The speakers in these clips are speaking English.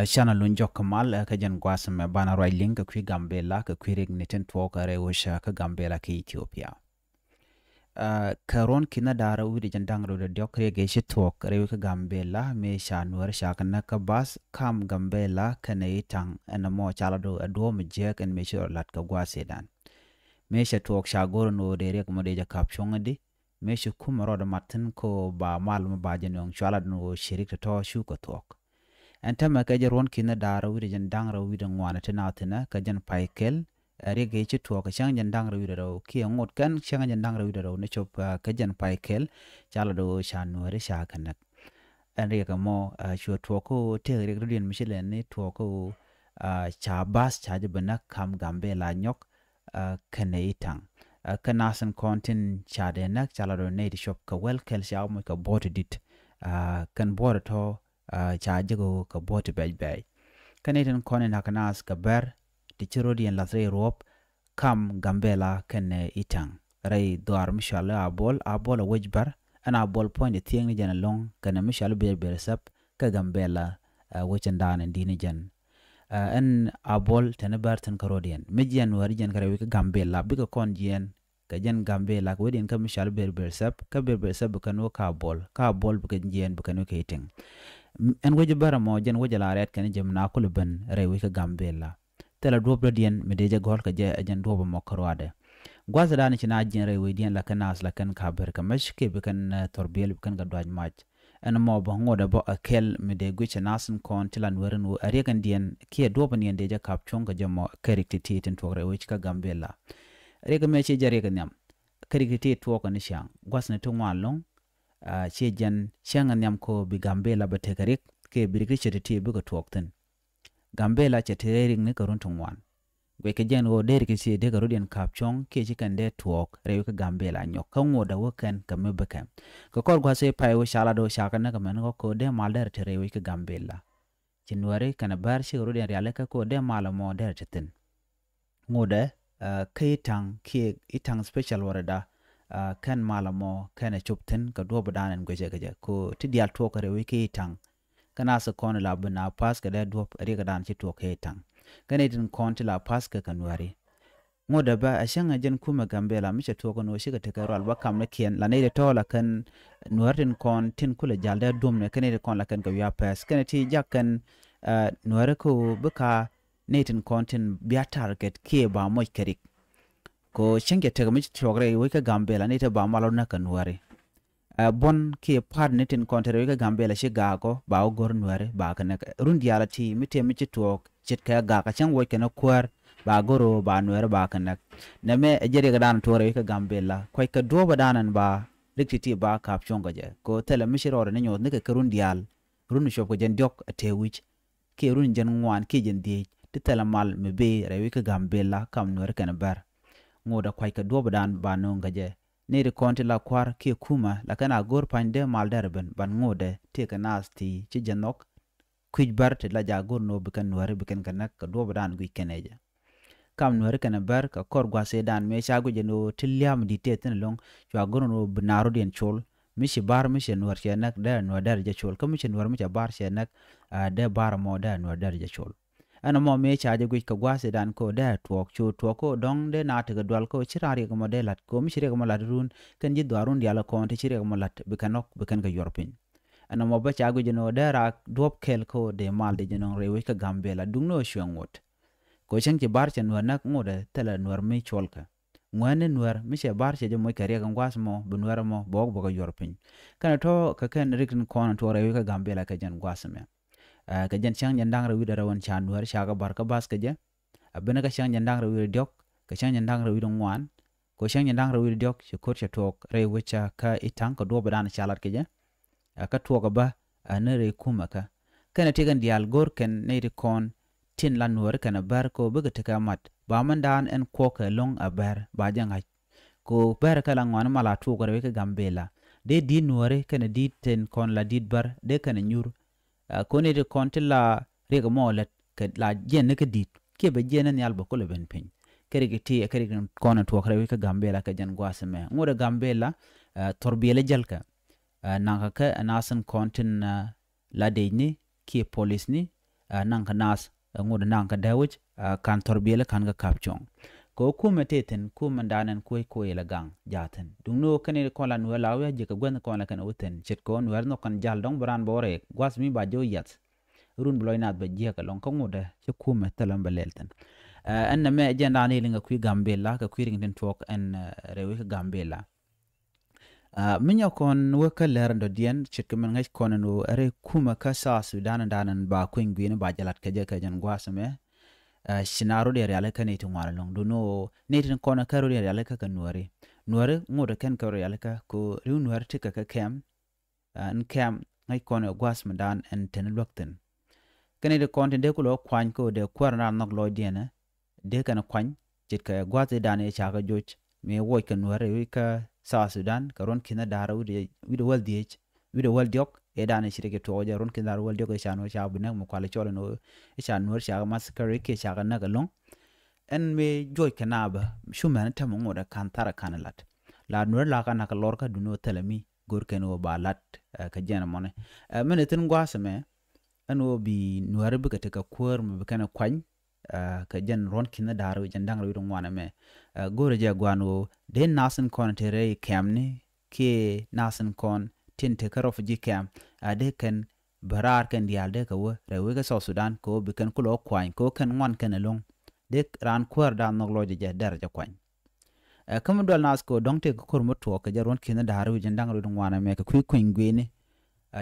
Shana lunjo kamal ka jan gwasam bana roiling ka kwi Gambela ka kwirig niten tuoka rewusha ka Gambela ka Ethiopia. Karon kina dara widi jandang ro de okre ge shi tuok rewu ka Gambela me shanwar shakana ka bas kam Gambela kana itang ana mo chalado adwo mjek en me shor lat ka gwasedan. Me sha tuok shagoro no de rek mo de ja kapchonga di me shi kumaro da matin ko ba malum ba janong chalad no shirik to shu ka tuok. Antama ka jaron kina dara widi jandang ro widi ngwana tina ka jan paikel rege chi tuok shang jandang ro widi ro ki ngot kan shang jandang ro widi ro ne chop ka jan paikel chalado shanwari shakanak en rega mo shu tuoko te rege dien mishilen ni tuoko cha bas cha jibana kam Gambela nyok kane itang kanasan kontin cha denak chalado ne di shop ka wel kel sha mo ka bot dit kan bot to cha jago ka bot bay kaneten konen hakanas ka ber ti chirodian la tre rop kam Gambela kane itang ray doar mishala abol a wejbar ana abol point tieng ni jana long kana mishala ber sap ka Gambela wechandan ndini jan en abol tenebar ten karodian mejian warijan kare ka Gambela biga kon jien ka jan Gambela ko den ka mishala ber sap ka ber sap ka no ka bol biga jien biga no keting en wejbar mo jan wejala ret kan jamna kulban rewi ka Gambela tela dobro dien medeja gol ka jan dobro mo karwade gwaza dani china jin rewi dien la kanas la kan ka ber ka mashke bikan torbel bikan ga dwaj mach en mo bo ngoda bo akel mede gwicha nasen kon tilan wernu arekan dien kie dobro nien deja kapchon ka jamo kerikti ten to rewi ka Gambela rega meche jare ka nyam kerikti to ka ni shang gwasne to ngwalong che jan shangan nyam ko bi Gambela ba tekarik ke birikri chetiti bi ko tokten Gambela chetering ni karun tungwan gwe ke jan wo der ke se de garodian kapchong ke chikan de tuok rew ka Gambela nyok ka ngoda wokan ka mebaka ko kor gwa se pai wo shala do shaka na ka men ko de mal der te rew ka Gambela chinware kana bar shi garodian reale ka ko de mal mo der teten ngoda ke itang special warada kan malamo kana chupten ka do badanan gweje ko tidial tuok rew ke itang kana sa kon la bana pas ka da do riga dan chi tuok ke itang kana din kon la pas ka kanwari ngoda ba ashanga jen kuma Gambela mi cha tuok no shiga te ka ral ba kam na kien la ne de to la kan nuartin kon tin kula jalda dum ne kana de kon la kan ka ya pas kana ti jakkan nuare ko buka netin kontin biya target ke ba mo kerik ko shinge te mi chogre we ka Gambela ne te ba malo na kanwari bon ke par netin kontere ka Gambela shi ga ko ba gor nuare ba kana rundiality mi te mi tuok chit ka ga ka chang we kana kwar ba goro ba nuare ba kana na me jere ga dan tore ka Gambela ko ka do ba danan ba rikiti ba kapchon ga je ko tele mi shiro ne nyot ne ka rundial run shop ko jen dok te wich ke run jen ngwan ke jen di te tele mal me be rewi ka Gambela kam nuare kana bar ngoda kwai ka do ba dan ba no ga je ne de konti la kwar ke kuma la kana gor pande mal derben ban ngode te ka nasti ci janok kuj bar te la ja gor no bikan nuare bikan kanak ka do badan gu keneja kam nuare kana bar ka kor gwa se dan me shago je no tilyam di te ten long jwa gor no binaro den chol mi shi bar mi shi nuar che nak da no dar je chol kam mi shi nuar mi cha bar che nak da bar mo da no dar je chol ana mo me chaje gu ka gwa se dan ko da tuok chu tuoko dong de na te dwal ko chirari ko modelat ko mi shire ko malat run kan ji dwarun dia la ko te shire ko malat bikanok bikan ga yorpin ana mo ba chagu jino da ra dop kel ko de mal de jino rewe ka Gambela dungno shwengot ko chen ki bar chen nak ngode tele nuar mi cholka ngwane nuar mi she bar che mo kare ga ngwas mo bunwar mo bog boga yorpin kana to ka ken rikin kon to rewe ka Gambela ka jan gwasme ka jan chang nyandang rewi da rawon chan nuar shaga bar ka bas ka je abena ka chang nyandang rewi diok ka chang nyandang rewi ngwan ko chang nyandang rewi diok che ko che tok rewi cha ka itang ko do badan chalat ke je ka tuok ba ne re kuma ka kana tegan dial gor ken ne re kon tin lan nuar kana bar ko buga te ka mat ba man dan en ko ka long a bar ba jang ko bar ka lang wan mala tu ko rewi ka Gambela de di nuare kana di ten kon la dit bar de kana nyur ko ne de kon til la rega molet ka la jen ne ka dit ke be jenen yal ba ko le ben pin kere ke ti kere kon to rewi ka Gambela ka jan gwasme ngore Gambela torbele jalka nanga ka anasan kontin la deyni ki police ni nang ka nas ngud nang ka dawich kan torbele kan ga kapchong ko kuma teten kuma danan ko la gang jaten dungno kane ko la no lawe je ka gwen ko la kan uten chet ko no no kan jal dong bran bore gwas mi ba jo yat run bloy nat ba je ka long ko ngude che kuma talam balelten anna me agenda ni linga ku gambela ka ku ring den tok en rewe ka gambela minya kon waka läär do dien chet ka men ngai kon no are kuma ka sa sudan danan ba ku ngwin ba jalat ka je ka jan gwasame shinaro de reale ka ne tungwara long do no ne tin kona karo de reale ka nuare ngode ken karo reale ka ko riu nuare tika ka kem an kem ngai kona gwas mandan en ten lokten kene de konten de ko lo kwan ko de kwarna nok lo diena de kana kwan jit ka gwas de dane cha ka joj me wo ka nuare wi ka sa sudan karon kina dara wi de wal diech wi de wal diok e dane shirike to ja ron kina wal diok e chano cha bu nak mo kwale cholo no e cha nuar cha maskare ke cha na galong en me joy kana ba shuman ta mo ngoda kan tara kanalat la nuar la kana ka lor ka duno telemi gor keno balat ka jena mone mene tin gwasame ano bi nuar bu ka te ka kwar mo kana kwan ka jen ron kina daru jandang ru ngwana me gore je gwano den nasen kon tere kemni ke nasen kon tinte karof ji kem ade ken barar ken dialde ka wo rewe ka so sudan ko bi ken kulo kwan ko ken ngwan ken long de ran kwar da no loje je daraja kwan kam dol nas ko dongte ko kormo to ka jaron kina daru jandang ru ngwana me ka ku kwingwene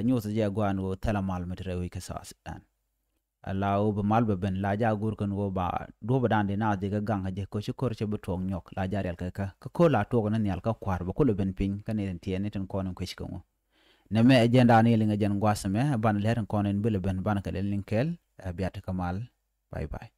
nyoso je gwano talamal metre ka so sudan law ba mal ba ben la ja gur kan go ba do ba dande na de ga ganga je ko ci kor ci bu tong nyok la ja rel ka ko la to na nyal ka kwar ba ko le ben pin kan en tiene ten ko non ko ci ko ne me agenda ni li nga jen gwasame ban leer ko nen bele ben ban ka len linkel biata kamal bye bye